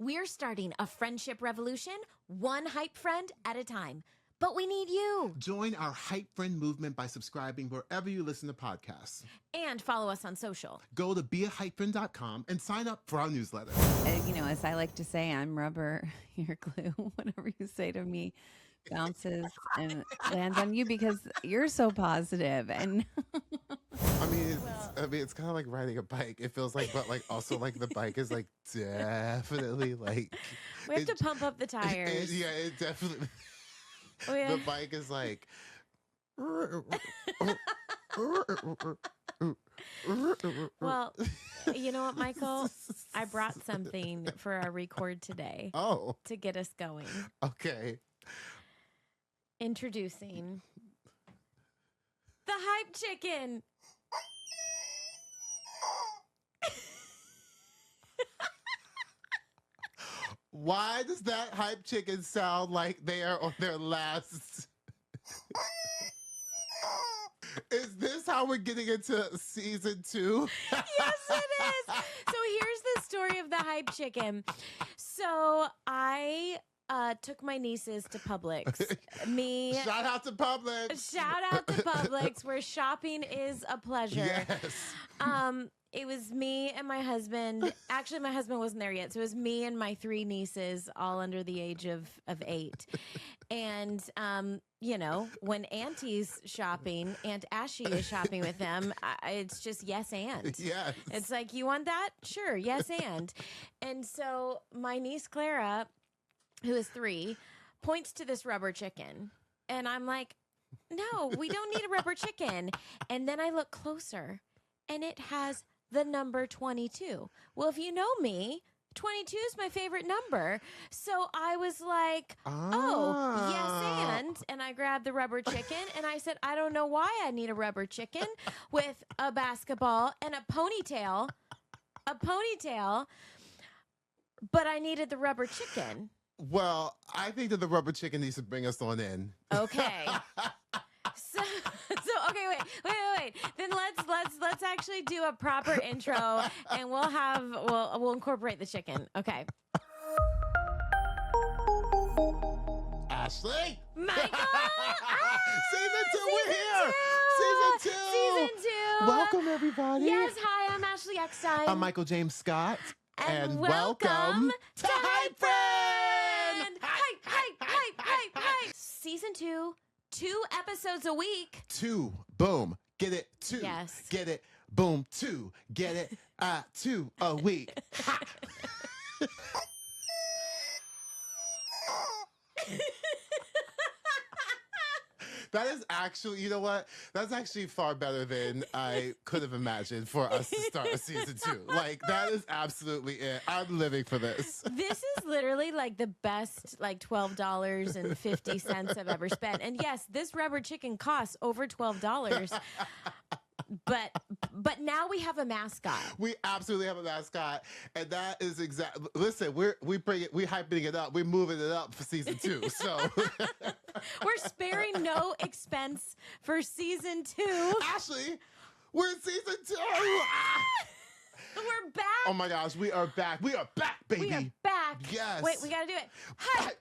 We're starting a friendship revolution, one hype friend at a time. But we need you. Join our HypeFriend movement by subscribing wherever you listen to podcasts. And follow us on social. Go to beahypefriend.com and sign up for our newsletter. As I like to say, I'm rubber, you're glue. Whatever you say to me bounces and lands on you because you're so positive. And it's kind of like riding a bike. It feels like, but like also like the bike is like definitely like. We have to pump up the tires. It definitely. Oh, yeah. The bike is like. Well, you know what, Michael? I brought something for our record today. Oh. To get us going. Okay. Introducing the Hype Chicken. Why does that hype chicken sound like they are on their last? Is this how we're getting into season 2? Yes, it is. So here's the story of the Hype Chicken. So I took my nieces to Publix. Shout out to Publix. Shout out to Publix, where shopping is a pleasure. Yes. It was me and my husband. Actually, my husband wasn't there yet. So it was me and my 3 nieces, all under the age of 8. And, when Auntie's shopping, Aunt Ashy is shopping with them, it's just yes and. Yes. It's like, you want that? Sure, yes and. And so my niece Clara, who is 3, points to this rubber chicken. And I'm like, no, we don't need a rubber chicken. And then I look closer, and it has the number 22. Well, if you know me, 22 is my favorite number. So I was like, oh, yes, and I grabbed the rubber chicken, and I said, I don't know why I need a rubber chicken with a basketball and a ponytail, but I needed the rubber chicken. Well, I think that the rubber chicken needs to bring us on in. Okay. So okay, wait. Then let's actually do a proper intro, and we'll incorporate the chicken. Okay. Ashley, Michael, season 2, we're here. Season 2. Welcome everybody. Yes, hi, I'm Ashley Eckstein. I'm Michael James Scott, and welcome to HypeFriend. Hype. Season 2. 2 episodes a week. 2, boom, get it. 2, yes. Get it, boom. 2, get it. 2 a week. Ha. That is actually, you know what? That's actually far better than I could have imagined for us to start a season 2. Like, that is absolutely it. I'm living for this. This is literally like the best, like $12.50 I've ever spent. And yes, this rubber chicken costs over $12. But now we have a mascot. We absolutely have a mascot, and that is exactly. Listen, we're hyping it up. We're moving it up for season 2. So we're sparing no expense for season 2. Ashley, we're in season 2. We're back. Oh my gosh, we are back. We are back, baby. We are back. Yes. Wait, we gotta do it. Hype.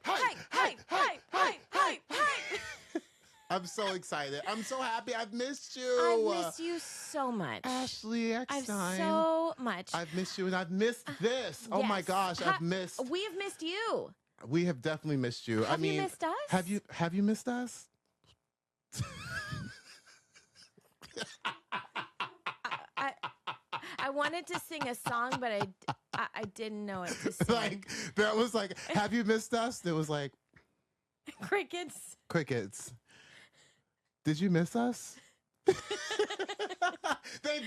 I'm so excited. I'm so happy. I've missed you. I miss you so much. Ashley Eckstein. So much. I've missed you, and I've missed this. Oh my gosh, I've missed. We have missed you. We have definitely missed you. Have you missed us? Have you missed us? I wanted to sing a song, but I didn't know it to sing. Like, that was like, have you missed us? There was like crickets. Did you miss us? They've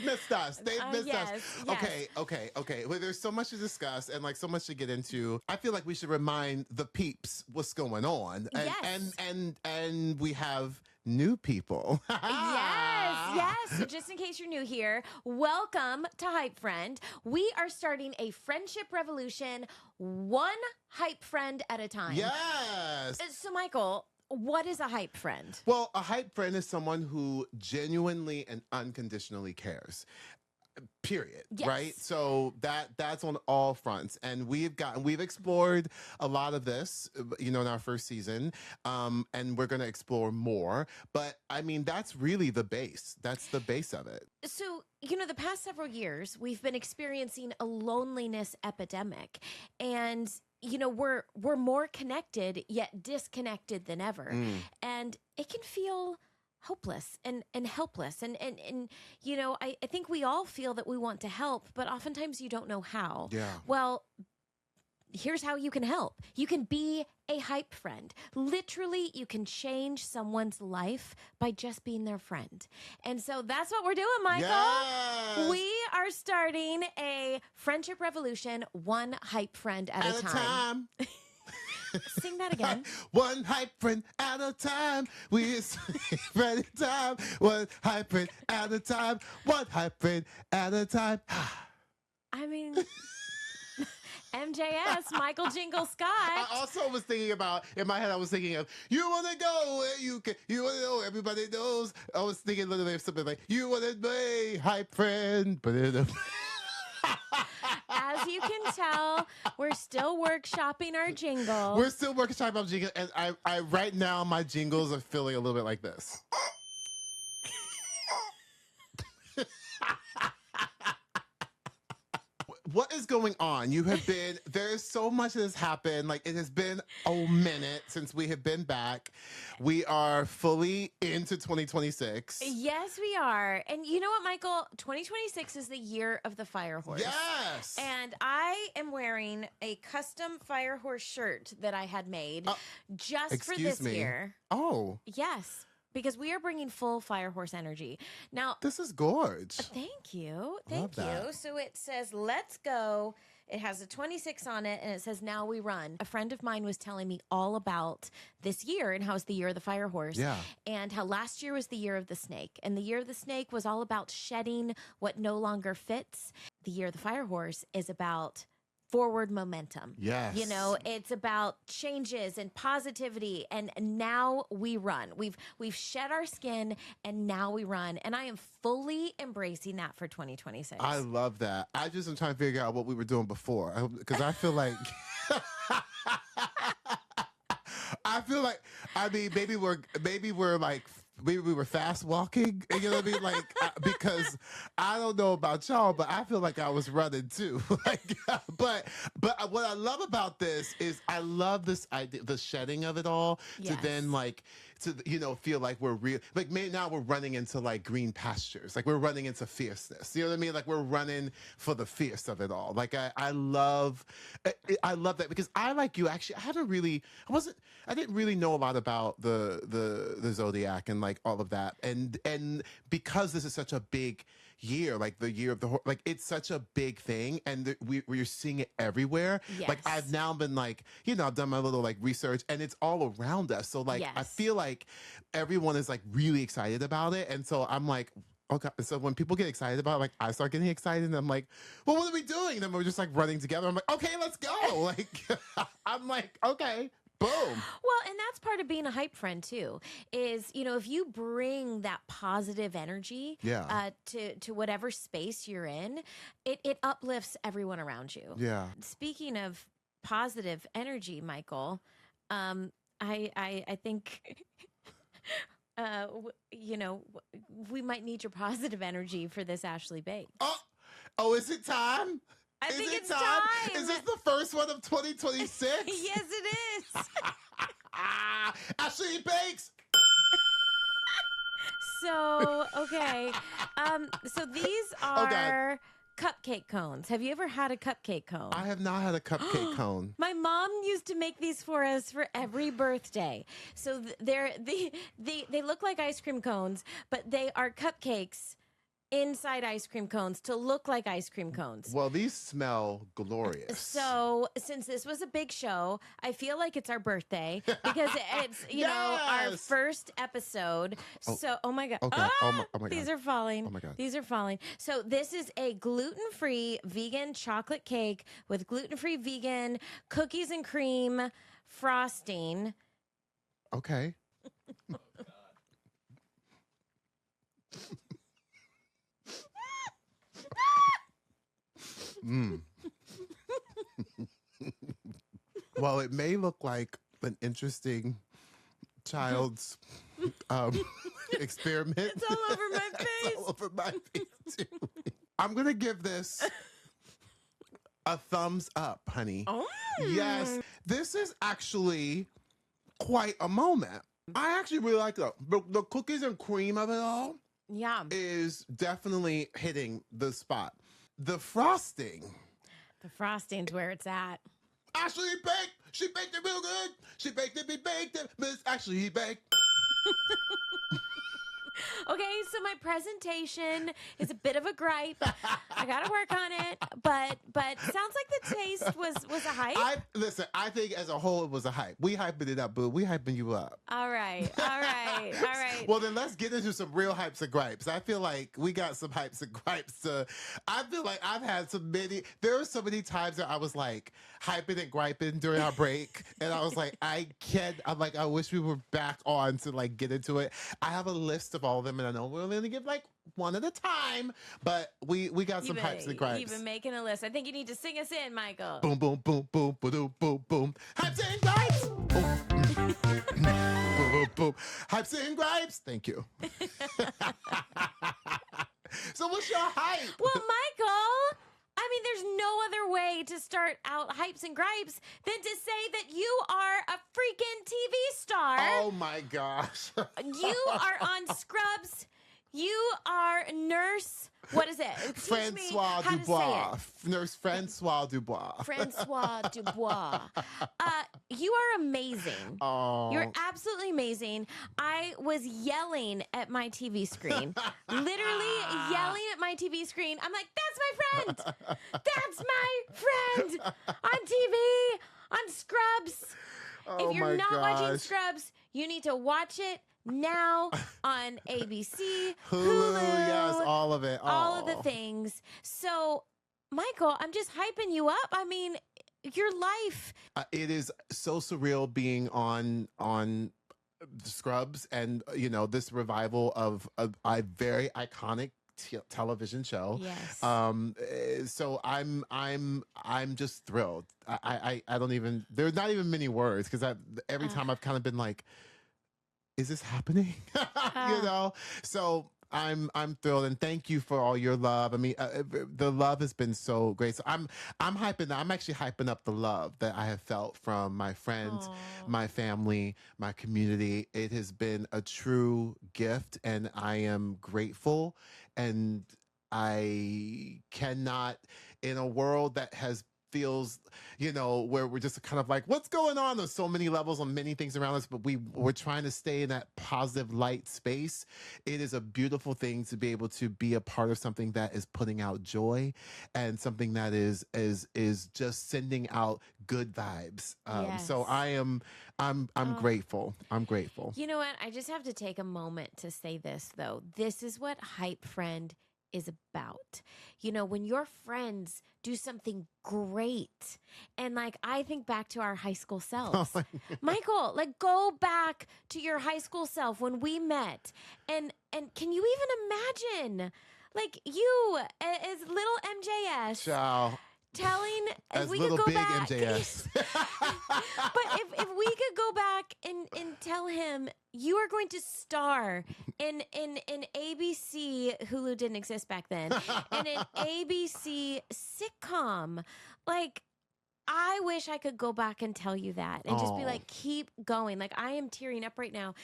missed us. They've missed us. Yes. Okay. Well, there's so much to discuss and like so much to get into. I feel like we should remind the peeps what's going on. And we have new people. Yes. So just in case you're new here, welcome to HypeFriend. We are starting a friendship revolution, one hype friend at a time. Yes. So Michael, what is a hype friend? Well, a hype friend is someone who genuinely and unconditionally cares. period. Yes. Right. So that's on all fronts. And we've explored a lot of this, in our first season. And we're going to explore more. But I mean, that's really the base. That's the base of it. So, the past several years, we've been experiencing a loneliness epidemic. And, we're more connected, yet disconnected than ever. And it can feel hopeless and helpless. And I think we all feel that we want to help, but oftentimes you don't know how. Yeah. Well, here's how you can help. You can be a hype friend. Literally, you can change someone's life by just being their friend. And so that's what we're doing, Michael. Yes. We are starting a friendship revolution, one hype friend at a time. Sing that again. One hype friend at a time. We're friend at a time. One hype friend at a time. One hype friend at a time. I mean, MJS, Michael Jingle Scott. I also was thinking about, in my head, I was thinking of, you want to go where you can, you want to know, everybody knows. I was thinking a little bit of something like, you want to be hype friend. But as you can tell, we're still workshopping our jingle. We're still workshopping our jingle. And I right now, my jingles are feeling a little bit like this. What is going on? There's so much that has happened. Like, it has been a minute since we have been back. We are fully into 2026. Yes, we are. And you know what, Michael? 2026 is the year of the fire horse. Yes. And I am wearing a custom fire horse shirt that I had made just for this year. Oh. Yes. Because we are bringing full fire horse energy. Now, this is gorge. Thank you. Love that. So it says, let's go. It has a 26 on it, and it says, now we run. A friend of mine was telling me all about this year and how it's the year of the fire horse. Yeah. And how last year was the year of the snake. And the year of the snake was all about shedding what no longer fits. The year of the fire horse is about forward momentum. Yes. It's about changes and positivity, and now we run. We've shed our skin, and now we run. And I am fully embracing that for 2026. I love that. I just am trying to figure out what we were doing before, because I feel like maybe we were fast walking, you know what I mean? Like, because I don't know about y'all, but I feel like I was running too. But what I love about this is I love this idea, the shedding of it all, Yes. to then feel like we're real. Like, maybe now we're running into like green pastures. Like, we're running into fierceness. You know what I mean? Like, we're running for the fierce of it all. Like, I love that, because I, like you, actually, I didn't really know a lot about the Zodiac and like all of that. And because this is such a big year, like the year of the horse, like it's such a big thing, and we're seeing it everywhere. Yes. Like, I've now been like, I've done my little like research, and it's all around us. So like, Yes. I feel like everyone is like really excited about it, and so I'm like, okay. So when people get excited about it, like, I start getting excited, and I'm like, well, what are we doing? And then we're just like running together. I'm like, okay, let's go. Like, I'm like, okay. Boom. Well, and that's part of being a hype friend too, is, if you bring that positive energy to whatever space you're in, it uplifts everyone around you. Yeah. Speaking of positive energy, Michael, I think we might need your positive energy for this Ashley Bakes. Oh, is it time? I think it's time. Is this the first one of 2026? Yes, it is. Ashley Bakes. So, okay. So these are cupcake cones. Have you ever had a cupcake cone? I have not had a cupcake cone. My mom used to make these for us for every birthday. So they look like ice cream cones, but they are cupcakes inside ice cream cones to look like ice cream cones. Well, these smell glorious. So, since this was a big show, I feel like it's our birthday because it's, our first episode. Oh. So, oh my God. Okay. Oh my God. These are falling. Oh my God. These are falling. So, this is a gluten-free vegan chocolate cake with gluten-free vegan cookies and cream frosting. Okay. Mm. Well, it may look like an interesting child's experiment. It's all over my face. It's all over my face too. I'm gonna give this a thumbs up, honey. Oh. Yes, this is actually quite a moment. I actually really like it. The cookies and cream of it all Yeah. is definitely hitting the spot. The frosting. The frosting's where it's at. Ashley baked. She baked it real good. She baked it. Miss Ashley baked. Okay, so my presentation is a bit of a gripe. I gotta work on it, but sounds like the taste was a hype. Listen, I think as a whole it was a hype. We hyping it up, boo. We hyping you up. All right. Well, then let's get into some real hypes and gripes. I feel like we got some hypes and gripes. I feel like I've had there were so many times that I was like hyping and griping during our break. And I was like, I wish we were back on to like get into it. I have a list of all of them, and I know we're only going to give like one at a time, but we got some hypes and gripes. You've been making a list. I think you need to sing us in, Michael. Boom, boom, boom, boom, boom, boom, boom. Hypes and gripes. Boom, boom, boom. Hypes and gripes. Thank you. So what's your hype? Well, Michael, I mean, there's no other way to start out hypes and gripes than to say that you are a freaking TV star. Oh my gosh. You are on Scrubs. You are Nurse. What is it? Teach me Francois how Dubois. to say Nurse Francois Dubois. it. Francois Dubois. You are amazing. Oh. You're absolutely amazing. I was yelling at my TV screen. Literally yelling at my TV screen. I'm like, that's my friend. That's my friend on TV, on Scrubs. Oh If you're my not watching gosh. Scrubs, you need to watch it now on ABC, Hulu, yes, all of it. all of the Oh. things. So, Michael, I'm just hyping you up. I mean, your life. It is so surreal being on Scrubs and this revival of a very iconic television show. Yes. So I'm just thrilled. I don't even, there's not even many words because every time I've kind of been like, is this happening? So I'm thrilled, and thank you for all your love. I mean, the love has been so great. So I'm actually hyping up the love that I have felt from my friends, my family, my community. It has been a true gift, and I am grateful. And I cannot, in a world that feels, where we're just kind of like, what's going on? There's so many levels on many things around us, but we're trying to stay in that positive light space. It is a beautiful thing to be able to be a part of something that is putting out joy and something that is just sending out good vibes. So I'm grateful. I'm grateful. You know what? I just have to take a moment to say this, though. This is what HypeFriend is about. When your friends do something great, and like I think back to our high school selves. Michael, like go back to your high school self when we met, and can you even imagine, like you as little MJS? Ciao. Telling as if we little could go big back, MJS. but if we could go back and tell him you are going to star in ABC, Hulu didn't exist back then, in an ABC sitcom, like I wish I could go back and tell you that and just be like, keep going. Like I am tearing up right now.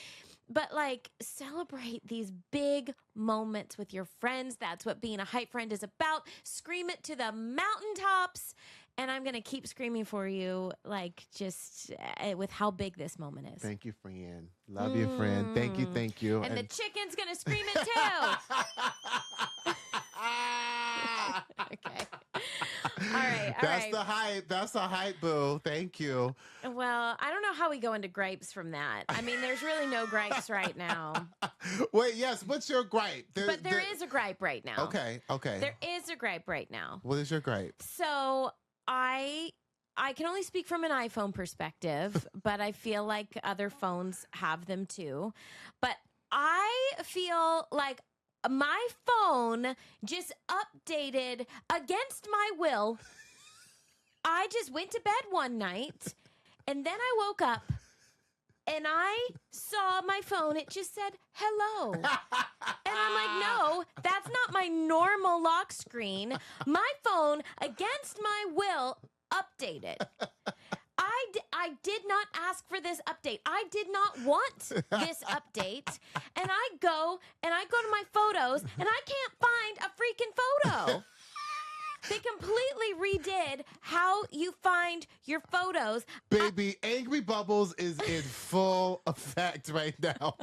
But like celebrate these big moments with your friends. That's what being a hype friend is about. Scream it to the mountaintops. And I'm going to keep screaming for you, like just with how big this moment is. Thank you, friend. Love you, friend. Thank you, thank you. And the chicken's going to scream it too. Okay. All right. That's the hype. That's the hype, boo. Thank you. Well, I don't know how we go into gripes from that. I mean, there's really no gripes right now. Wait, yes. What's your gripe? But there is a gripe right now. Okay. There is a gripe right now. What is your gripe? So I can only speak from an iPhone perspective, but I feel like other phones have them too. But I feel like my phone just updated against my will. I just went to bed one night and then I woke up and I saw my phone. It just said, hello. And I'm like, no, that's not my normal lock screen. My phone, against my will, updated. I did not ask for this update. I did not want this update. And I go to my photos and I can't find a freaking photo. They completely redid how you find your photos. Baby, Angry Bubbles is in full effect right now.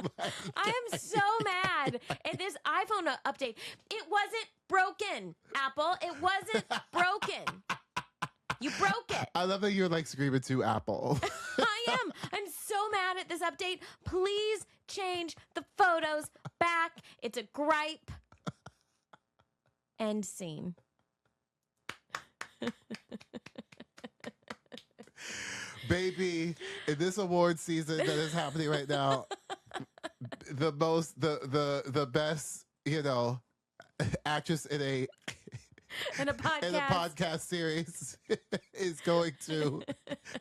I am so mad at this iPhone update. It wasn't broken, Apple. It wasn't broken. You broke it. I love that you're like screaming to Apple. I am. I'm so mad at this update. Please change the photos back. It's a gripe. End scene. Baby, in this award season that is happening right now, the best, actress in a podcast series is going to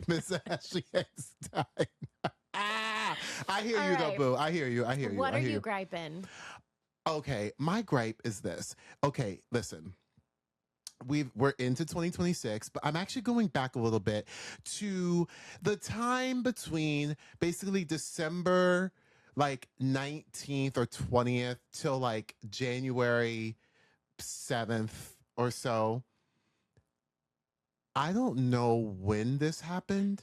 Miss Ashley Eckstein. I hear All you right. though, boo. I hear you. What are you griping? Okay, my gripe is this. Okay, listen. We're into 2026, but I'm actually going back a little bit to the time between basically December like 19th or 20th till like January 7th or so. I don't know when this happened,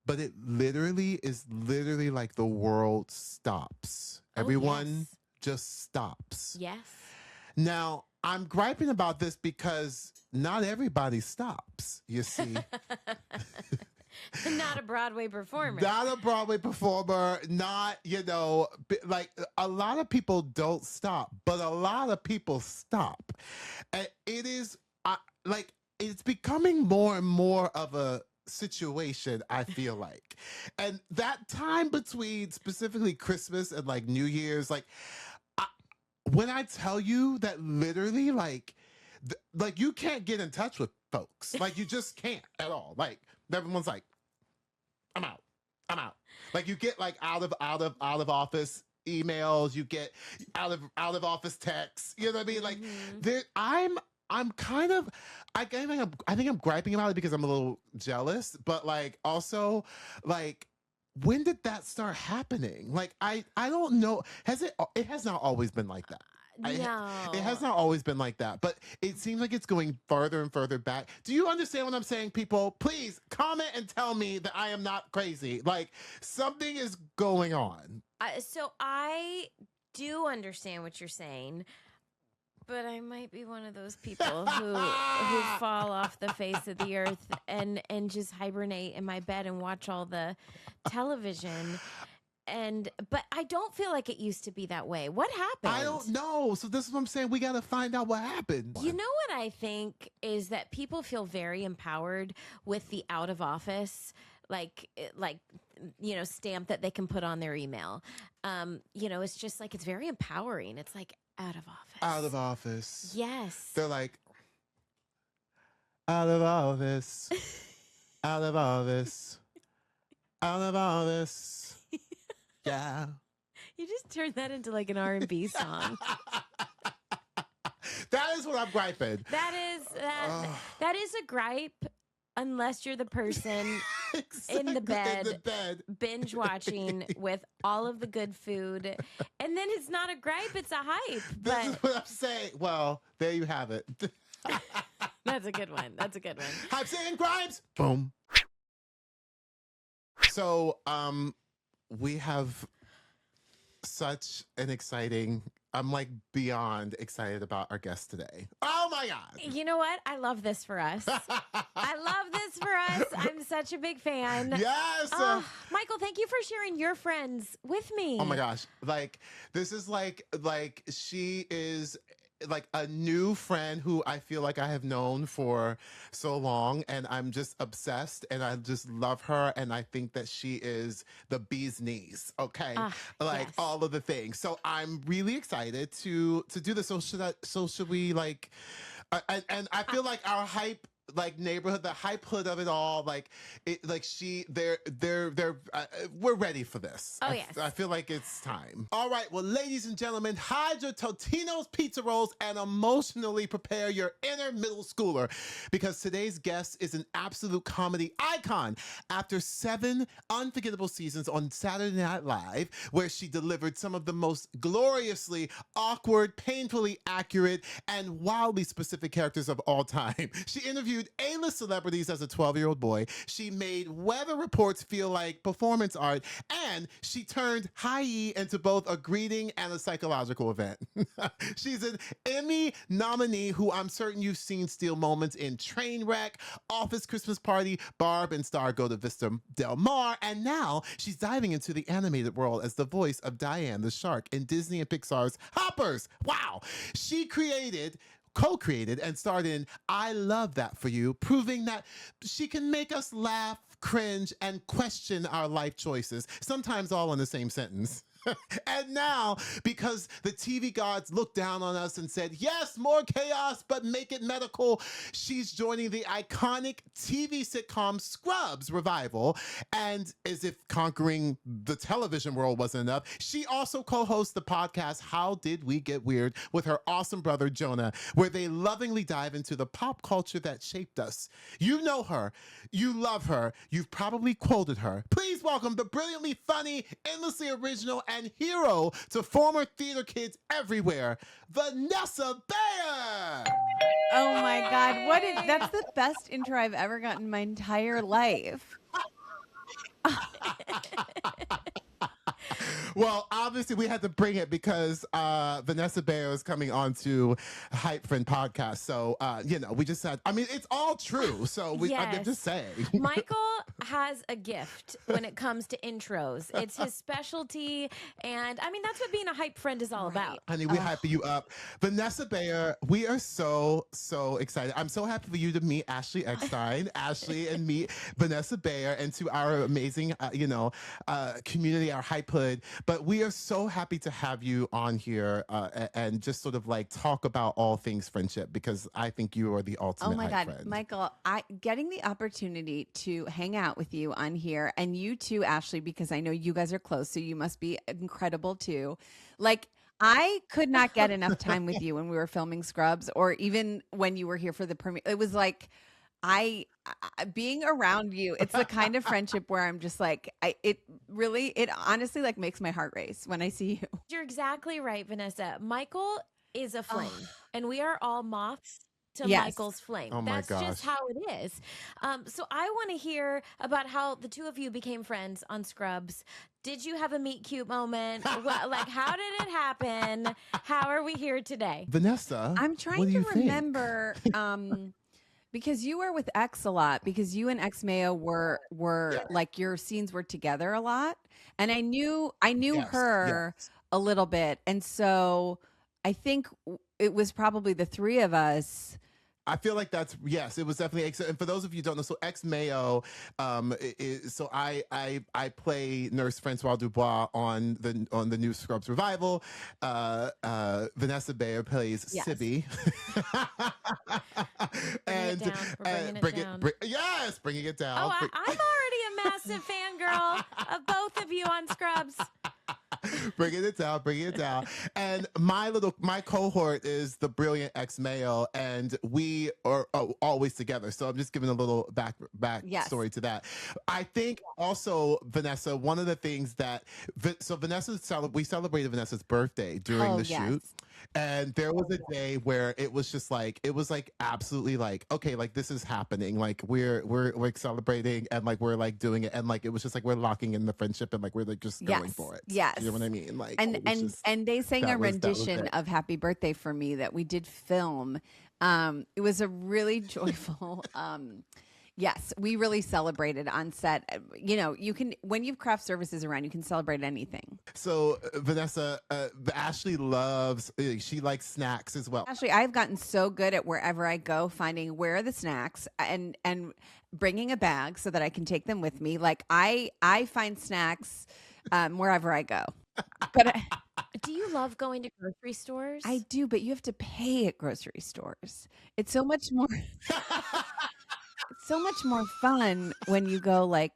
but it is literally like the world stops. Everyone just stops. Yes. Now, I'm griping about this because not everybody stops, you see. Not a Broadway performer. Not a Broadway performer, not, like a lot of people don't stop, but a lot of people stop. And it is like, it's becoming more and more of a situation, I feel like. And that time between specifically Christmas and like New Year's, like, when I tell you that literally, like you can't get in touch with folks, like you just can't at all. Like everyone's like, I'm out. Like you get like out of office emails, you get out of office texts. You know what I mean? Like I'm kind of, I think I'm griping about it because I'm a little jealous, but like also like, when did that start happening? Like, I don't know. It has not always been like that. No. It has not always been like that, but it seems like it's going further and further back. Do you understand what I'm saying, people? Please comment and tell me that I am not crazy. Like, something is going on. So I do understand what you're saying, but I might be one of those people who fall off the face of the earth and just hibernate in my bed and watch all the television. But I don't feel like it used to be that way. What happened? I don't know. So this is what I'm saying. We got to find out what happened. You know what I think is that people feel very empowered with the out of office, like stamp that they can put on their email. It's just like, it's very empowering. It's like, out of office. Out of office. Yes. They're like, out of office. Out of office. Out of office. Yeah. You just turned that into like an R&B song. That is what I'm griping. That is a gripe unless you're the person in the bed binge watching with all of the good food. And then it's not a gripe, it's a hype. This is what I'm saying. Well, there you have it. That's a good one. Hype saying gripes. Boom. So, we have such an exciting, I'm like beyond excited about our guest today. Oh my God. You know what? I love this for us. I'm such a big fan. Yes. Michael, thank you for sharing your friends with me. Oh my gosh. Like, this is like she is like a new friend who I feel like I have known for so long, and I'm just obsessed, and I just love her, and I think that she is the bee's knees. Okay, Ah, like yes. all of the things. So I'm really excited to do this. So should we like? And I feel like our hype like neighborhood, the hype hood of it all, like it, like we're ready for this. Oh, yes. I feel like it's time. All right, well, ladies and gentlemen, hide your Totino's pizza rolls and emotionally prepare your inner middle schooler, because today's guest is an absolute comedy icon. After 7 unforgettable seasons on Saturday Night Live, where she delivered some of the most gloriously awkward, painfully accurate, and wildly specific characters of all time, she interviewed A-list celebrities as a 12-year-old boy. She made weather reports feel like performance art, and she turned high E into both a greeting and a psychological event. She's an Emmy nominee who I'm certain you've seen steal moments in Trainwreck, Office Christmas Party, Barb, and Star Go to Vista Del Mar, and now she's diving into the animated world as the voice of Diane the Shark in Disney and Pixar's Hoppers. Wow! She co-created and starred in I Love That For You, proving that she can make us laugh, cringe, and question our life choices, sometimes all in the same sentence. And now, because the TV gods looked down on us and said, yes, more chaos, but make it medical, she's joining the iconic TV sitcom Scrubs Revival. And as if conquering the television world wasn't enough, she also co-hosts the podcast How Did We Get Weird with her awesome brother Jonah, where they lovingly dive into the pop culture that shaped us. You know her, you love her, you've probably quoted her. Please welcome the brilliantly funny, endlessly original, and hero to former theater kids everywhere, Vanessa Bayer. Oh my God. That's the best intro I've ever gotten in my entire life. Well, obviously we had to bring it because Vanessa Bayer is coming on to HypeFriend podcast. So, we just said, I mean, it's all true. So I'm just saying. Michael has a gift when it comes to intros. It's his specialty. And I mean, that's what being a hype friend is all about. Honey, we hype you up. Vanessa Bayer, we are so excited. I'm so happy for you to meet Ashley Eckstein, Ashley, and meet Vanessa Bayer, and to our amazing, community, our hype hood. But we are so happy to have you on here and just sort of like talk about all things friendship, because I think you are the ultimate Oh my hype God, friend. Michael, getting the opportunity to hang out with you on here, and you too, Ashley, because I know you guys are close, so you must be incredible too. Like, I could not get enough time with you when we were filming Scrubs, or even when you were here for the premiere. It was like, being around you, it's the kind of friendship where I'm just like, it honestly like makes my heart race when I see you. You're exactly right, Vanessa. Michael is a flame, and we are all moths to Yes. Michael's flame. Oh my That's just gosh. how it is. So I want to hear about how the two of you became friends on Scrubs. Did you have a meet cute moment? Like, how did it happen? How are we here today? Vanessa, I'm what trying do to you think? remember because you were with X a lot, because you and X Mayo were like, your scenes were together a lot, and I knew Yes, her yes. a little bit, and so I think it was probably the three of us. I feel like yes, it was definitely. And for those of you who don't know, so X Mayo, so I play Nurse Francois Dubois on the new Scrubs Revival. Vanessa Bayer plays Yes. Sibby. Bringing it down. We're bringing it down. Bringing it down. Oh, I'm already a massive fangirl of both of you on Scrubs. Bringing it down. And my cohort is the brilliant X Mayo, and we are always together. So I'm just giving a little back Yes. story to that. I think also, Vanessa, one of the things that we celebrated Vanessa's birthday during the shoot. And there was a day where it was absolutely like, okay, like this is happening. Like we're celebrating, and like we're like doing it, and like it was just like we're locking in the friendship, and like we're like just going for it. Yes. You know what I mean? Like and they sang a that was rendition it. of Happy Birthday for Me that we did film. It was a really joyful Yes, we really celebrated on set. You know, you can, when you have craft services around, you can celebrate anything. So Vanessa, Ashley loves. She likes snacks as well. Actually, I've gotten so good at wherever I go, finding where are the snacks and bringing a bag so that I can take them with me. Like I find snacks wherever I go. But Do you love going to grocery stores? I do, but you have to pay at grocery stores. It's so much more. It's so much more fun when you go like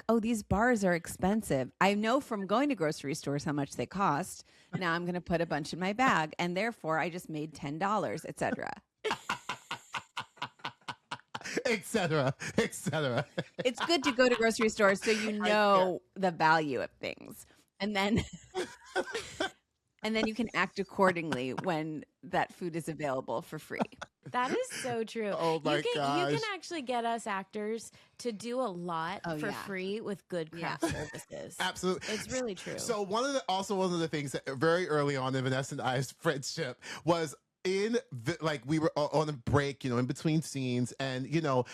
oh, these bars are expensive. I know from going to grocery stores how much they cost. Now I'm going to put a bunch in my bag, and therefore I just made $10, etc. etc. etc. It's good to go to grocery stores so you know the value of things, and then you can act accordingly when that food is available for free. That is so true. Oh my gosh. You can actually get us actors to do a lot for free with good craft services. Absolutely. It's really true. So one of the things that very early on in Vanessa and I's friendship was we were on a break, you know, in between scenes, and you know,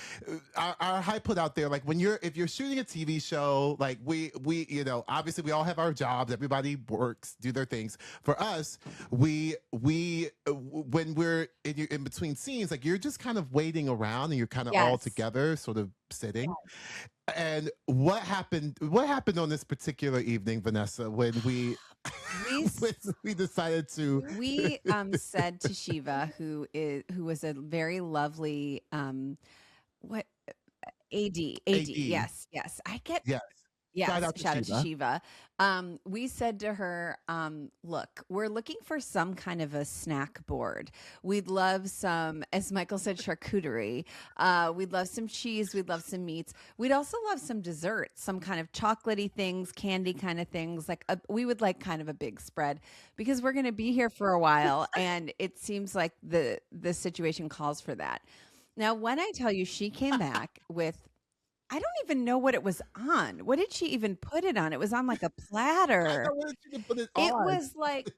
our hype put out there, like if you're shooting a TV show, like we you know, obviously we all have our jobs, everybody works, do their things. For us, we when we're in between scenes, like you're just kind of waiting around and you're kind of all together, sort of sitting. Yes. And what happened on this particular evening, Vanessa, when we decided to said to Shiva, who was a very lovely AD. Yes I get shout out to Shiva. We said to her, look, we're looking for some kind of a snack board. We'd love some, as Michael said, charcuterie. We'd love some cheese. We'd love some meats. We'd also love some desserts, some kind of chocolatey things, candy kind of things. Like we would like kind of a big spread because we're going to be here for a while. And it seems like the situation calls for that. Now, when I tell you she came back with, I don't even know what it was on. What did she even put it on? It was on like a platter. It was like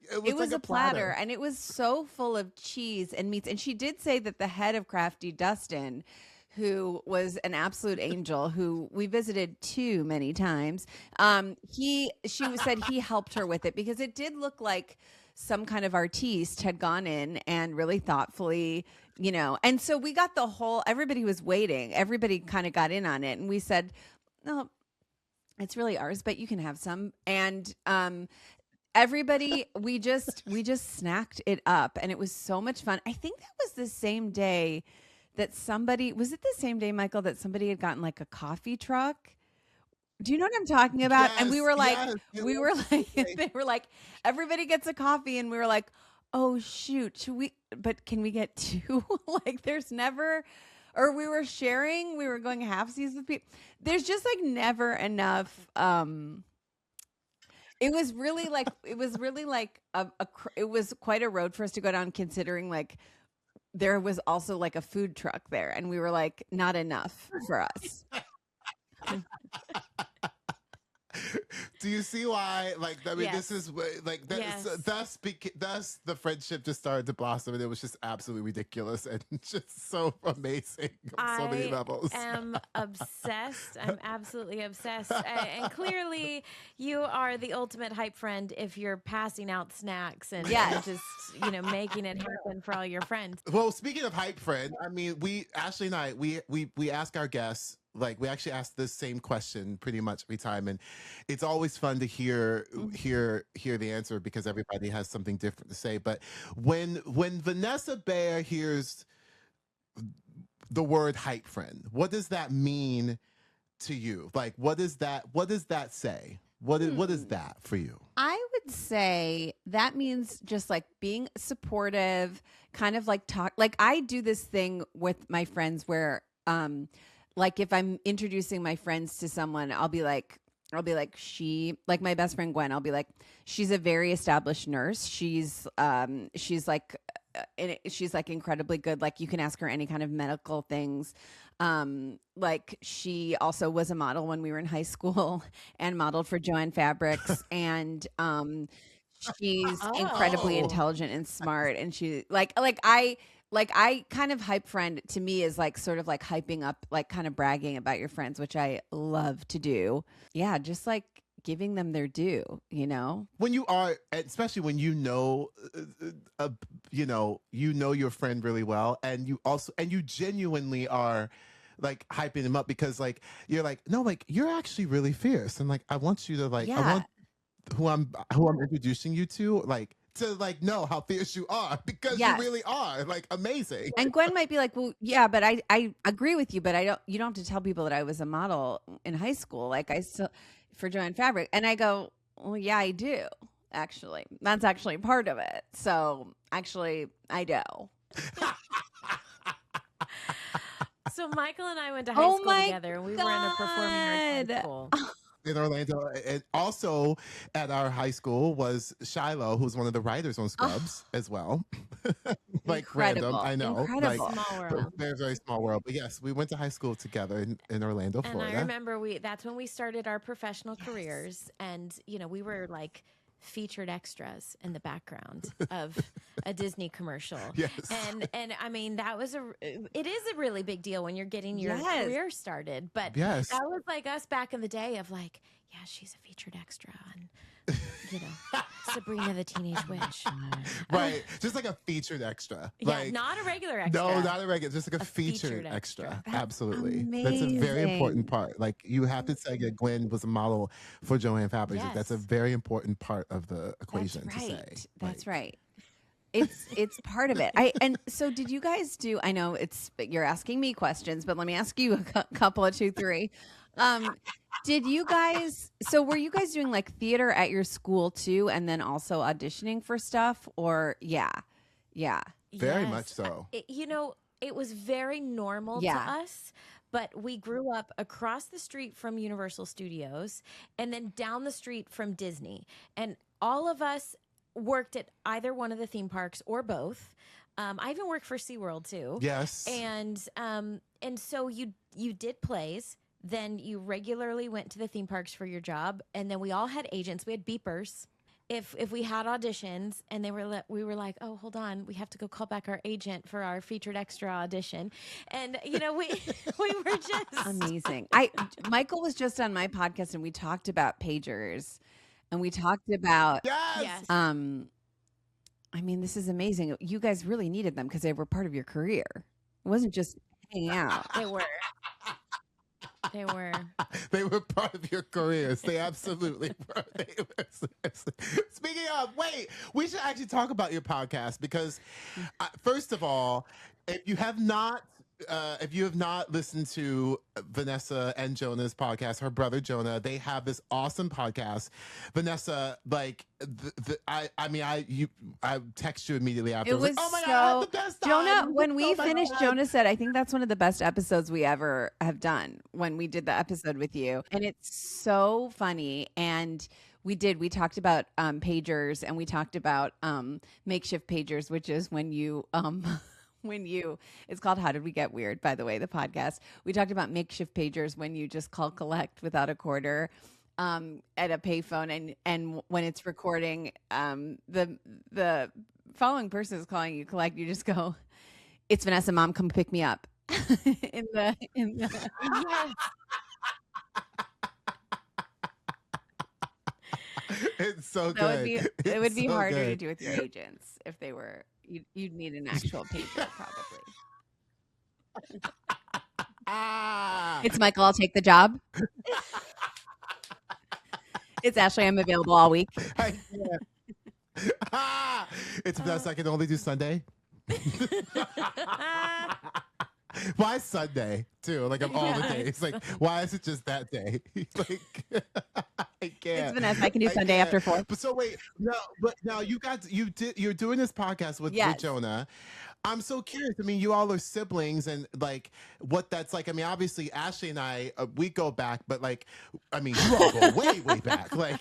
a platter, and it was so full of cheese and meats. And she did say that the head of Crafty, Dustin, who was an absolute angel, who we visited too many times, she said he helped her with it because it did look like some kind of artiste had gone in and really thoughtfully, you know, and so we got everybody was waiting. Everybody kind of got in on it. And we said, no, it's really ours, but you can have some. And everybody, we just snacked it up, and it was so much fun. I think that was the same day that was it the same day, Michael, that somebody had gotten like a coffee truck? Do you know what I'm talking about? Yes, and we were like, yes, they were like, everybody gets a coffee. And we were like, oh shoot, but can we get two? Like there's never, or we were sharing, we were going halfsies with people. There's just like never enough. It was really like it was quite a road for us to go down, considering like there was also like a food truck there. And we were like, not enough for us. Do you see why? Like, I mean, Yes. this is like that. Yes. Thus, the friendship just started to blossom, and it was just absolutely ridiculous and just so amazing on so many levels. I am obsessed. I'm absolutely obsessed. And clearly, you are the ultimate hype friend if you're passing out snacks and just making it happen for all your friends. Well, speaking of hype friend, I mean, Ashley and I, we ask our guests. Like, we actually ask the same question pretty much every time, and it's always fun to hear the answer because everybody has something different to say. But when Vanessa Bayer hears the word hype friend, what does that mean to you? Like, what does that say? What is that for you? I would say that means just like being supportive, kind of like like I do this thing with my friends where like if I'm introducing my friends to someone, I'll be like my best friend Gwen, I'll be like, she's a very established nurse. She's like incredibly good. Like you can ask her any kind of medical things. Like she also was a model when we were in high school and modeled for JoAnn Fabrics. And she's incredibly intelligent and smart. And she like like I kind of hype friend to me is like sort of like hyping up, like kind of bragging about your friends, which I love to do. Yeah, just like giving them their due, you know? When you are, especially when you know your friend really well, and you genuinely are like hyping them up, because like you're like, no, like you're actually really fierce, and like I want you to like, I Yeah. want who I'm introducing you to like know how fierce you are, because Yes. you really are like amazing. And Gwen might be like, well, yeah, but I agree with you, but you don't have to tell people that I was a model in high school. Like I still, for JoAnn Fabric. And I go, well, yeah, I do. Actually, that's actually part of it. So actually I do. So Michael and I went to high Oh school my together, and we were in a performing arts high school. In Orlando, and also at our high school was Shiloh, who's one of the writers on Scrubs as well. Like Incredible. random, I know, Incredible. like Small world. very, very small world. But yes, we went to high school together in Orlando, And Florida. I remember that's when we started our professional careers, and we were like featured extras in the background of a Disney commercial. Yes. And I mean, it is a really big deal when you're getting your Yes. career started. But Yes. that was like us back in the day of like, yeah, she's a featured extra on, Sabrina the Teenage Witch. Right. Just like a featured extra. Yeah, Like, not a regular extra. no, not a regular, just like a featured featured extra. extra. That's Absolutely. That's a very important amazing. part. Like you have to say that Gwen was a model for JoAnn Fabric. Yes. That's a very important part of the equation That's to say. right. That's Like, right. It's part of it. And so did you guys do? I know you're asking me questions, but let me ask you a couple of 2, 3. Did you guys? So were you guys doing like theater at your school too, and then also auditioning for stuff? Or yeah. Very much so. It was very normal to Yeah. us, but we grew up across the street from Universal Studios and then down the street from Disney. And all of us worked at either one of the theme parks or both. I even worked for SeaWorld too. Yes. And so you did plays. Then you regularly went to the theme parks for your job, and then we all had agents. We had beepers. If we had auditions, and we were like, oh, hold on, we have to go call back our agent for our featured extra audition, and we were just Amazing. Michael was just on my podcast, and we talked about pagers, and we talked about Yes. I mean, this is amazing. You guys really needed them because they were part of your career. It wasn't just hanging out. They were. They were. They were part of your careers. They absolutely were. Speaking of, wait, we should actually talk about your podcast, because first of all, if you have not listened to Vanessa and Jonah's podcast, her brother Jonah, they have this awesome podcast. Vanessa, like I text you immediately after. It was like, oh my so God, I had the best time. Jonah, when we Oh my finished, God. Jonah said, I think that's one of the best episodes we ever have done, when we did the episode with you. And it's so funny. And we talked about pagers, and we talked about makeshift pagers, which is when you it's called How Did We Get Weird, by the way, the podcast. We talked about makeshift pagers, when you just call collect without a quarter at a payphone, and when it's recording, the following person is calling you collect, you just go, it's Vanessa, Mom, come pick me up. in the Yes. It's so That good. would be it It's would be so harder to good. do with your agents if they were you'd need an actual pager probably. Ah. It's Michael, I'll take the job. It's Ashley, I'm available all week. I can't. It's best I can only do Sunday. Why Sunday too? Like of all the days, like why is it just that day? Like I can't. It's Vanessa, I can do I Sunday can't. after 4. But so wait, now you're doing this podcast with Yes. Jonah. I'm so curious. I mean, you all are siblings, and like what that's like. I mean, obviously Ashley and I we go back, but like, I mean, you all go way back. Like,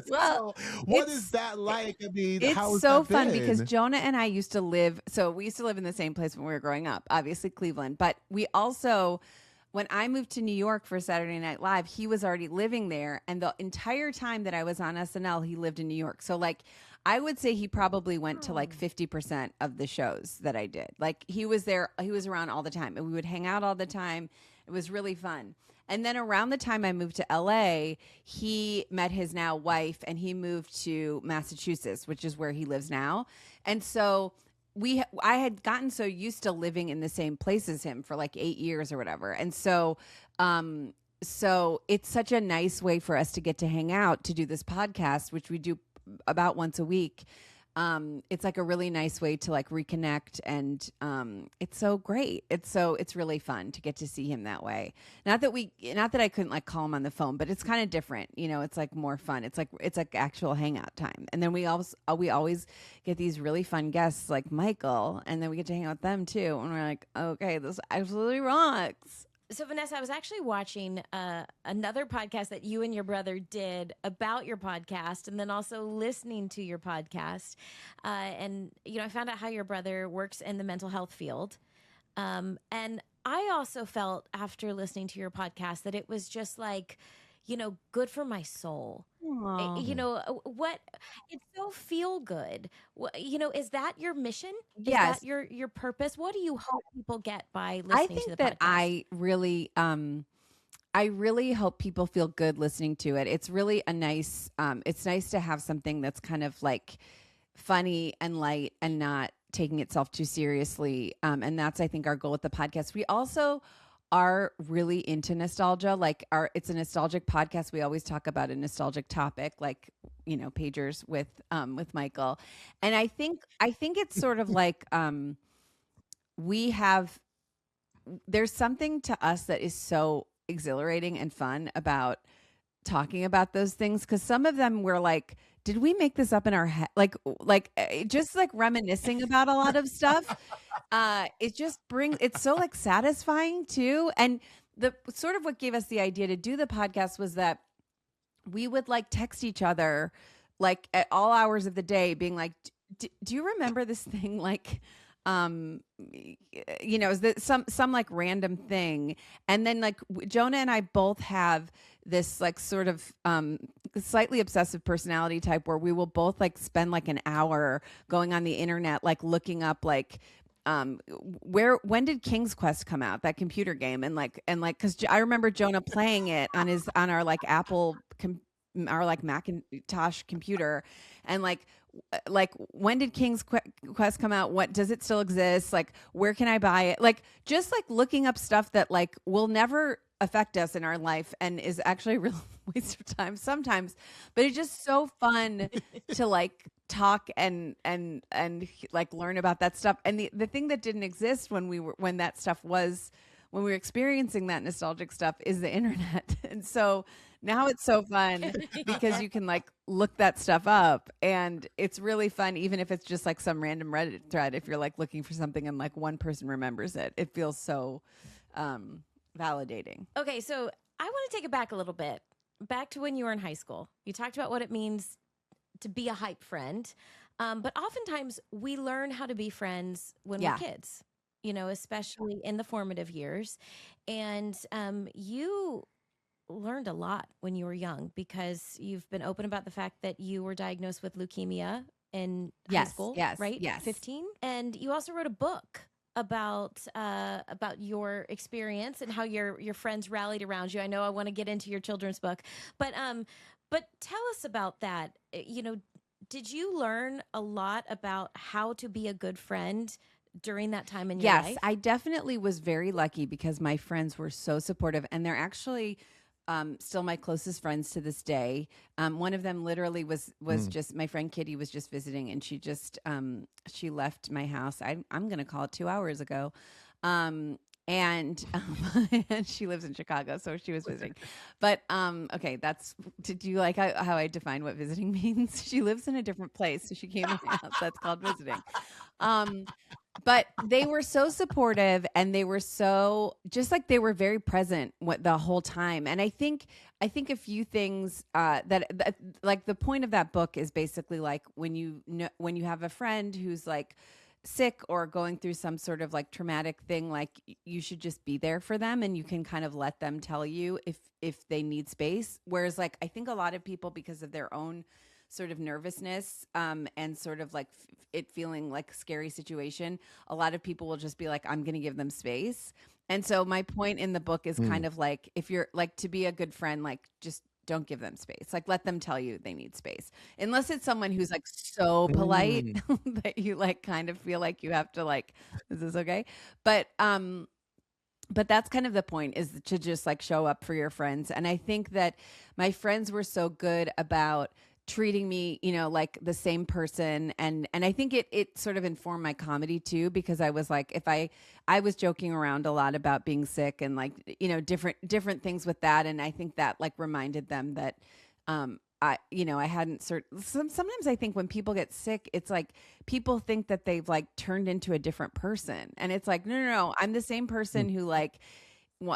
Well, so what it's- is that like? I mean, how It's has so that fun been? because Jonah and I used to live in the same place when we were growing up, obviously Cleveland, but we also, when I moved to New York for Saturday Night Live, he was already living there. And the entire time that I was on SNL, he lived in New York. So like, I would say he probably went to like 50% of the shows that I did. Like he was there, he was around all the time, and we would hang out all the time. It was really fun. And then around the time I moved to LA, he met his now wife and he moved to Massachusetts, which is where he lives now. And so I had gotten so used to living in the same place as him for like 8 years or whatever. And so it's such a nice way for us to get to hang out, to do this podcast, which we do about once a week. It's like a really nice way to like reconnect, and it's so great. It's really fun to get to see him that way. Not that I couldn't like call him on the phone, but it's kind of different. You know, it's like more fun. It's like actual hangout time. And then we always get these really fun guests like Michael, and then we get to hang out with them too. And we're like, okay, this absolutely rocks. So, Vanessa, I was actually watching another podcast that you and your brother did about your podcast, and then also listening to your podcast. And, you know, I found out how your brother works in the mental health field. And I also felt after listening to your podcast that it was just like, you know, good for my soul. Aww. You know, what it's so feel good. You know, is that your mission? Is Yes. that your purpose? What do you hope people get by I listening to think the that podcast? I really hope people feel good listening to it. It's really it's nice to have something that's kind of like funny and light and not taking itself too seriously. And that's, I think, our goal with the podcast. We also are really into nostalgia. Like it's a nostalgic podcast. We always talk about a nostalgic topic, like, you know, pagers with Michael. And I think it's sort of like, there's something to us that is so exhilarating and fun about talking about those things. 'Cause some of them were like, did we make this up in our head? Just like reminiscing about a lot of stuff. It's so like satisfying too. And the sort of what gave us the idea to do the podcast was that we would like text each other like at all hours of the day being like, do you remember this thing? Like, you know, is that some like random thing. And then like Jonah and I both have this like sort of slightly obsessive personality type where we will both like spend like an hour going on the internet, like looking up like when did King's Quest come out, that computer game, and because I remember Jonah playing it on our like our like Macintosh computer, and like when did King's Quest come out? What does it still exist? Like, where can I buy it? Like, just like looking up stuff that like will never affect us in our life and is actually a real waste of time sometimes, but it's just so fun to like talk and like learn about that stuff. And the thing that didn't exist when we were experiencing that nostalgic stuff is the internet. And so now it's so fun because you can like look that stuff up, and it's really fun, even if it's just like some random Reddit thread. If you're like looking for something and like one person remembers it, it feels so validating. Okay, so I want to take it back a little bit, back to when you were in high school. You talked about what it means to be a hype friend, but oftentimes we learn how to be friends when we're kids, you know, especially in the formative years. And you learned a lot when you were young because you've been open about the fact that you were diagnosed with leukemia in high school, right? Yes. 15. And you also wrote a book about your experience and how your friends rallied around you. I know I want to get into your children's book, but tell us about that. You know, did you learn a lot about how to be a good friend during that time in your life? Yes, I definitely was very lucky because my friends were so supportive, and they're actually still my closest friends to this day. One of them literally was just, my friend Kitty was just visiting, and she just she left my house. I'm going to call it 2 hours ago. And she lives in Chicago, so she was visiting. But okay, did you like how I define what visiting means? She lives in a different place, so she came to my house. That's called visiting. But they were so supportive, and they were so just like they were very present the whole time. And I think a few things that like the point of that book is basically like when you have a friend who's like sick or going through some sort of like traumatic thing, like you should just be there for them, and you can kind of let them tell you if they need space. Whereas like I think a lot of people, because of their own sort of nervousness and sort of like it feeling like a scary situation, a lot of people will just be like, I'm going to give them space. And so my point in the book is kind of like, if you're like, to be a good friend, like just don't give them space. Like let them tell you they need space. Unless it's someone who's like so polite Mm. that you like kind of feel like you have to like, is this okay? But that's kind of the point, is to just like show up for your friends. And I think that my friends were so good about treating me, you know, like the same person. And I think it sort of informed my comedy too, because I was like, if I was joking around a lot about being sick and like, you know, different things with that. And I think that like reminded them that, I hadn't sometimes I think when people get sick, it's like people think that they've like turned into a different person. And it's like, no, I'm the same person who like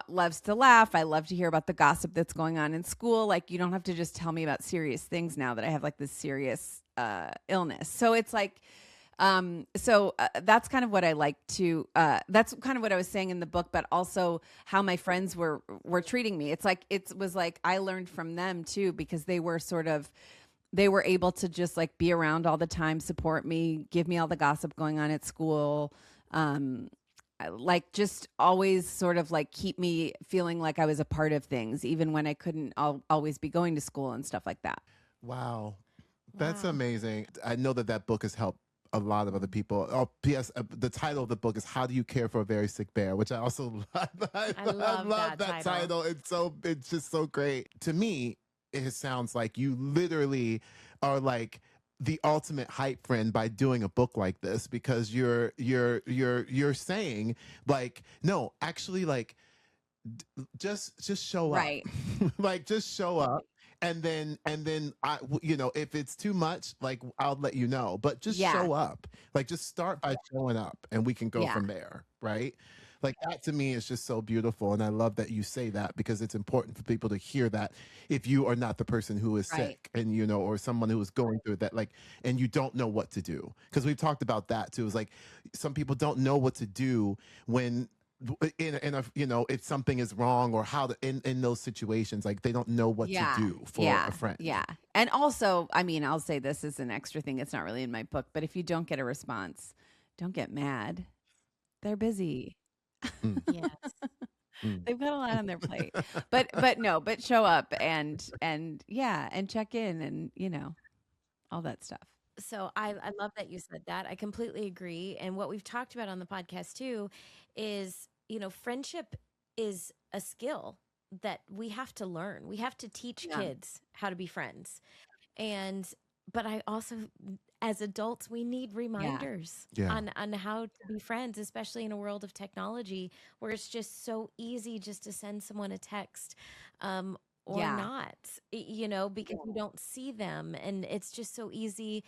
loves to laugh. I love to hear about the gossip that's going on in school. Like, you don't have to just tell me about serious things now that I have like this serious illness. So it's like, that's kind of what I like to, that's kind of what I was saying in the book, but also how my friends were treating me. It's like, it was like, I learned from them too, because they were able to just like be around all the time, support me, give me all the gossip going on at school. Like just always sort of like keep me feeling like I was a part of things, even when I couldn't always be going to school and stuff like that. Wow. That's Wow. amazing. I know that book has helped a lot of other people. Oh, P.S. The title of the book is "How Do You Care for a Very Sick Bear," which I also I love love that that title. It's just so great. To me, it sounds like you literally are like the ultimate hype friend by doing a book like this, because you're saying like, no, actually, like just show up. Right. Like just show up, and then if it's too much, like I'll let you know, but just Yeah. show up. Like just start by showing up, and we can go Yeah. from there, right? Like that to me is just so beautiful, and I love that you say that, because it's important for people to hear that if you are not the person who is Right. sick, and or someone who is going through that, like, and you don't know what to do, because we've talked about that too. It's like some people don't know what to do when in a if something is wrong, or how to in those situations, like they don't know what to Yeah. do for Yeah. a friend. Yeah. And also, I mean, I'll say this is an extra thing. It's not really in my book, but if you don't get a response, don't get mad. They're busy. Mm, Yes. mm. They've got a lot on their plate. But show up and yeah, and check in and, all that stuff. So I love that you said that. I completely agree. And what we've talked about on the podcast too is, friendship is a skill that we have to learn. We have to teach Yeah. kids how to be friends. But I also, as adults, we need reminders Yeah. on how to be friends, especially in a world of technology where it's just so easy just to send someone a text. Or Yeah. not, because you don't see them. And it's just so easy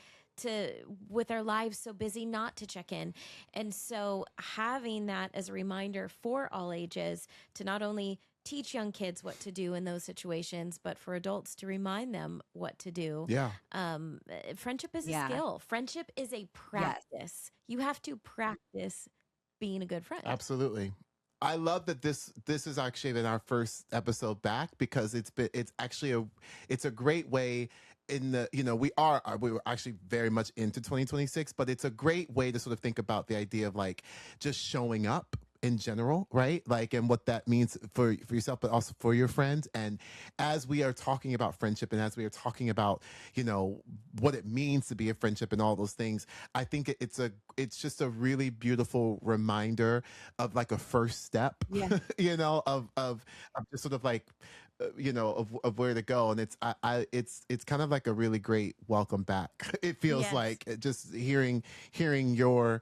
with our lives so busy, not to check in. And so having that as a reminder for all ages to not only teach young kids what to do in those situations, but for adults to remind them what to do. Yeah. Friendship is a Yeah. skill. Friendship is a practice. You have to practice being a good friend. Absolutely. I love that this is actually been our first episode back, because it's actually a great way in the we were actually very much into 2026, but it's a great way to sort of think about the idea of like just showing up in general, right? Like, and what that means for yourself, but also for your friends. And as we are talking about friendship, and as we are talking about, what it means to be a friendship and all those things, I think it's just a really beautiful reminder of like a first step, Yeah. of just sort of like, of where to go. And it's kind of like a really great welcome back. It feels Yes. like just hearing your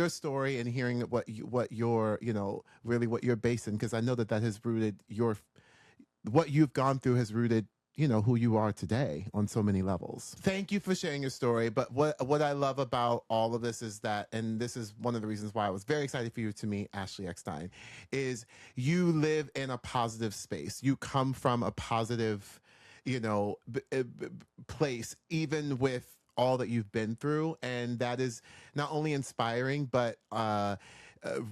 story, and hearing what you're really what you're based in, because I know that has rooted what you've gone through has rooted who you are today on so many levels. Thank you for sharing your story. But what I love about all of this is that, and this is one of the reasons why I was very excited for you to meet Ashley Eckstein, is you live in a positive space. You come from a positive, place, even with all that you've been through, and that is not only inspiring but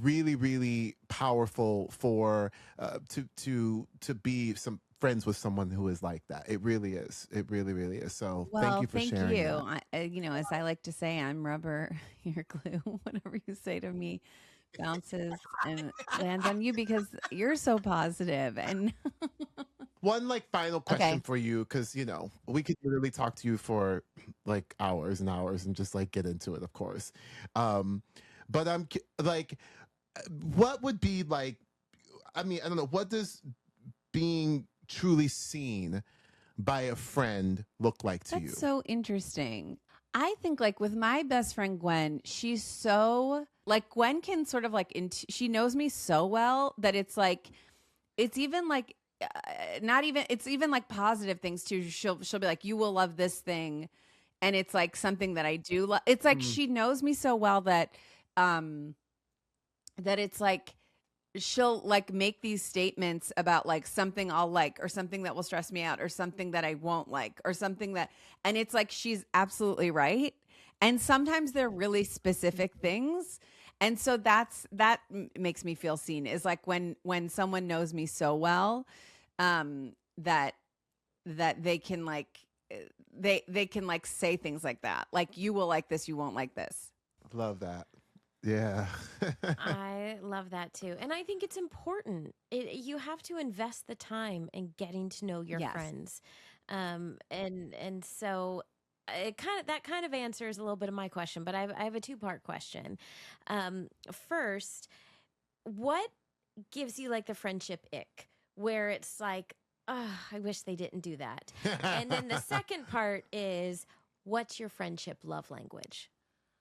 really, really powerful for to be some friends with someone who is like that. It really is. It really, really is. So thank Well, you for thank sharing you. that. As I like to say, I'm rubber, you're glue. Whatever you say to me bounces and lands on you because you're so positive. And One like final question okay, for you, because we could literally talk to you for like hours and hours and just like get into it, of course. Um, but like, what would be like? I mean, I don't know. What does being truly seen by a friend look like to that's you? so interesting. I think like with my best friend Gwen, she's so like Gwen can sort of like she knows me so well that it's like it's even like not even it's even like positive things too. She'll be like, you will love this thing, and it's like something that I do love. It's like Mm, she knows me so well that um that it's like she'll like make these statements about like something I'll like or something that will stress me out or something that I won't like or something that, and it's like she's absolutely right. And sometimes they're really specific things. And so makes me feel seen is like when someone knows me so well that they can like they can like say things like that. Like you will like this, you won't like this. love that. Yeah. I love that too. And I think it's important. You have to invest the time in getting to know your Yes. friends. And so that kind of answers a little bit of my question, but I have a two-part question. First, what gives you like the friendship ick where it's like, oh, I wish they didn't do that. And then the second part is, what's your friendship love language?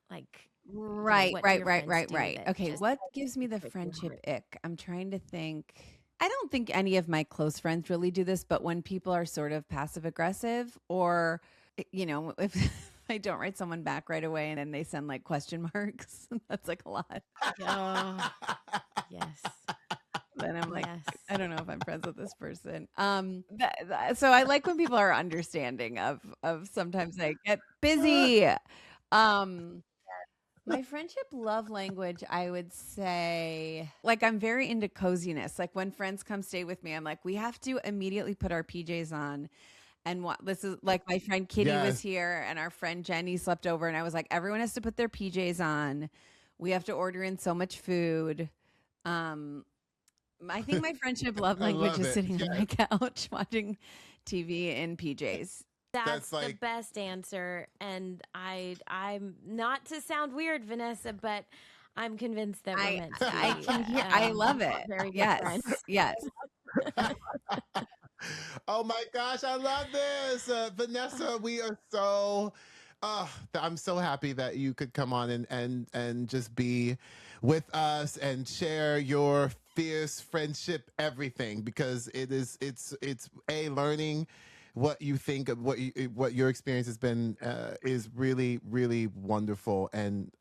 Like, Right, what do right, your right, friends right, do right. that Okay, just what gives me the break your friendship heart? ick? I'm trying to think. I don't think any of my close friends really do this, but when people are sort of passive aggressive or, if I don't write someone back right away and then they send like question marks, that's like a lot. Oh, yes. Then I'm like, Yes. I don't know if I'm friends with this person. So I like when people are understanding of sometimes I get busy. Um, my friendship love language, I would say, like I'm very into coziness. Like when friends come stay with me, I'm like, we have to immediately put our PJs on. And what this is like my friend Kitty was Yes. here and our friend Jenny slept over and I was like, everyone has to put their PJs on. We have to order in so much food. Um, I think my friendship love I language love is it. sitting on Yes. my couch watching TV in PJs. That's That's the like best answer. And I'm not to sound weird, Vanessa, but I'm convinced that we're meant to I be can hear I love it. very good Yes. friends. Yes. oh my gosh, I love this. Vanessa, we are so I'm so happy that you could come on and just be with us and share your fierce friendship everything, because it's a learning what you think of what your experience has been is really, really wonderful. And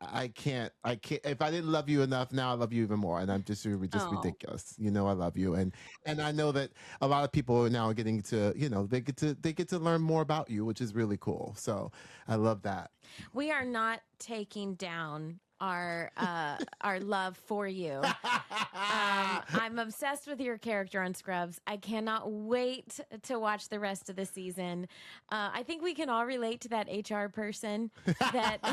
I can't if I didn't love you enough, now I love you even more, and I'm just Oh, ridiculous. I love you, and I know that a lot of people are now getting to, they get to learn more about you, which is really cool. So I love that. We are not taking down our love for you. I'm obsessed with your character on Scrubs. I cannot wait to watch the rest of the season. I think we can all relate to that HR person that, but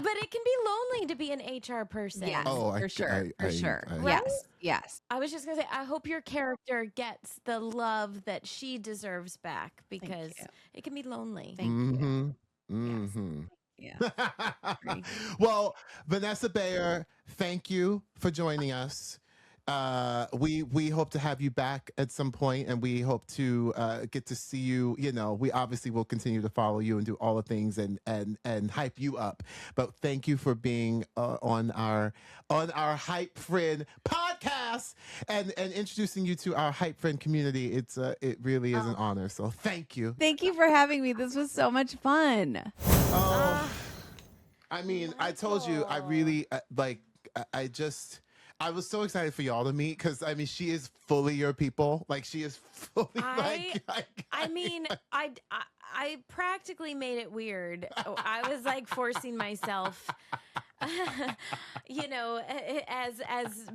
it can be lonely to be an HR person. yes, oh, for sure. For sure. Right? Yes. Yes. I was just gonna say, I hope your character gets the love that she deserves back Thank because you. it can be lonely. Thank you. Mm-hmm. Yes. Mm-hmm. Yeah. Agree. well, Vanessa Bayer, thank you for joining us. We hope to have you back at some point, and we hope to get to see you. We obviously will continue to follow you and do all the things and hype you up. But thank you for being on our Hype Friend podcast and introducing you to our Hype Friend community. It really is an honor. So thank you. Thank you for having me. This was so much fun. Oh, I mean, I told you, I Michael. really like. I just. I was so excited for y'all to meet because I mean she is fully your people. Like she is fully I mean, I practically made it weird. I was like forcing myself, as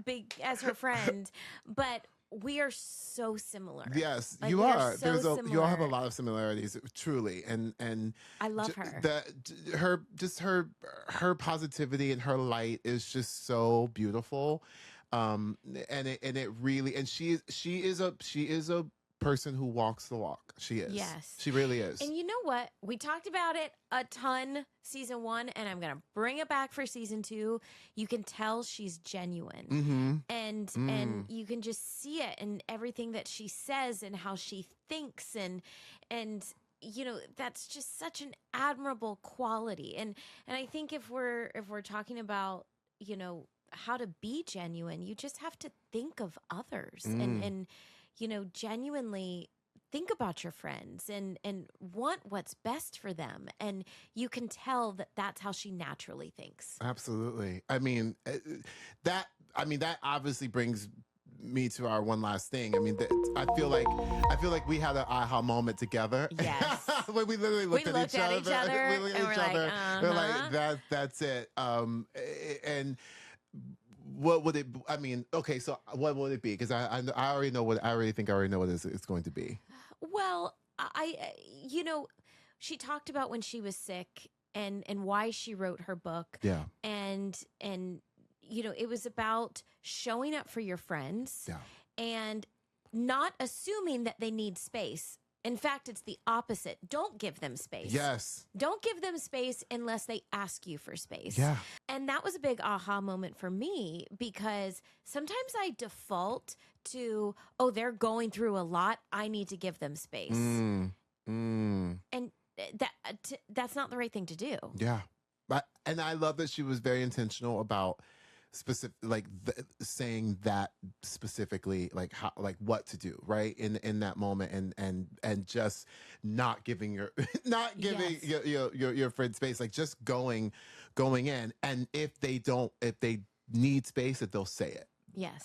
big as her friend, but we are so similar. Yes, Like, you we are. so You all have a similar. lot of similarities, truly, and I love her. Her positivity and her light is just so beautiful, and it really and she is a person who walks the walk. She is. Yes. She really is. And you know what? We talked about it a ton season 1, and I'm going to bring it back for season 2. You can tell she's genuine. Mm-hmm. And you can just see it in everything that she says and how she thinks and that's just such an admirable quality. And I think if we're talking about, how to be genuine, you just have to think of others and genuinely think about your friends and want what's best for them. And you can tell that that's how she naturally thinks. Absolutely. I mean, that obviously brings me to our one last thing. I mean, I feel like we had an aha moment together. Yes. When we literally looked at each other. We looked at each other. We're like, that's it. And what would it? I mean, okay. So what would it be? Because I already know what I already think I already know what it's going to be. Well, she talked about when she was sick and why she wrote her book. Yeah. And it was about showing up for your friends. Yeah. And not assuming that they need space. In fact, it's the opposite. Don't give them space. Yes. Don't give them space unless they ask you for space. Yeah. And that was a big aha moment for me because sometimes I default to, they're going through a lot. I need to give them space. And that's not the right thing to do. Yeah. And I love that she was very intentional about saying that specifically, like how, like what to do right in that moment, and just not giving your friend space, like just going in, and if they need space, that they'll say it. Yes.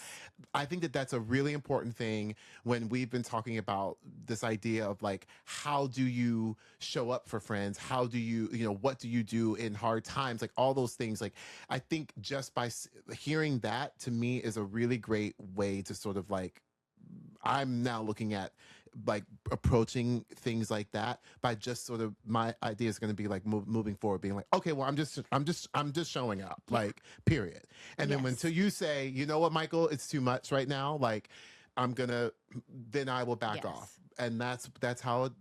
I think that that's a really important thing when we've been talking about this idea of like, how do you show up for friends? How do you, what do you do in hard times? Like all those things. Like, I think just by hearing that, to me, is a really great way to sort of like, I'm now looking at like approaching things like that by just sort of, my idea is going to be like moving forward, being like, okay, well, I'm just showing up, like, period. And then until you say, you know what, Michael, it's too much right now, like then I will back off. And that's how it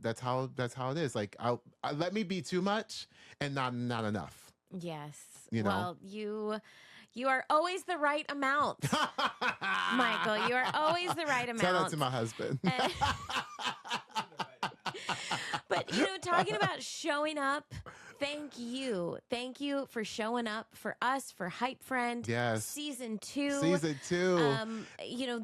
is. Like, I let me be too much and not enough. Yes. Well, you are always the right amount, Michael. You are always the right amount. Tell that to my husband. But, talking about showing up, thank you. Thank you for showing up for us, for HypeFriend. Yes. Season 2. Season 2.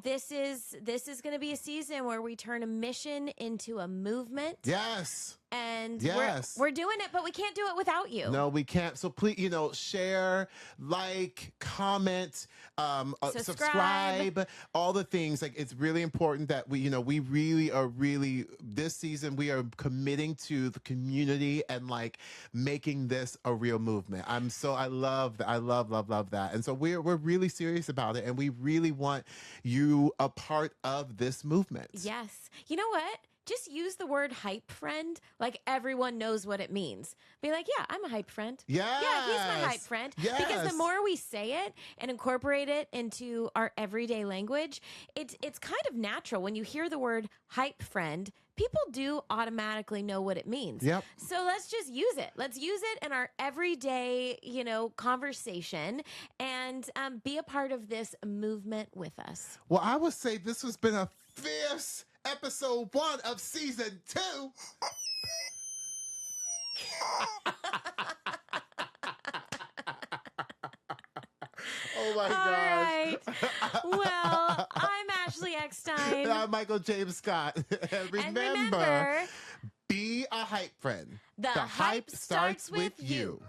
This is going to be a season where we turn a mission into a movement. Yes. And yes, we're doing it, but we can't do it without you. No, we can't. So please, share, like, comment, subscribe, all the things. Like, it's really important that we really are this season, we are committing to the community and like making this a real movement. I love that. I love that. And so we're really serious about it, and we really want you a part of this movement. Yes. You know what? Just use the word hype friend, like everyone knows what it means. Be like, yeah, I'm a hype friend. Yes. Yeah, he's my hype friend. Yes. Because the more we say it and incorporate it into our everyday language, it's kind of natural. When you hear the word hype friend, people do automatically know what it means. Yep. So let's just use it. Let's use it in our everyday, conversation, and be a part of this movement with us. Well, I would say this has been a fierce episode 1 of season 2. Oh my gosh. Right. Well, I'm Ashley Eckstein. I'm Michael James Scott. And remember, be a hype friend. The hype starts with you.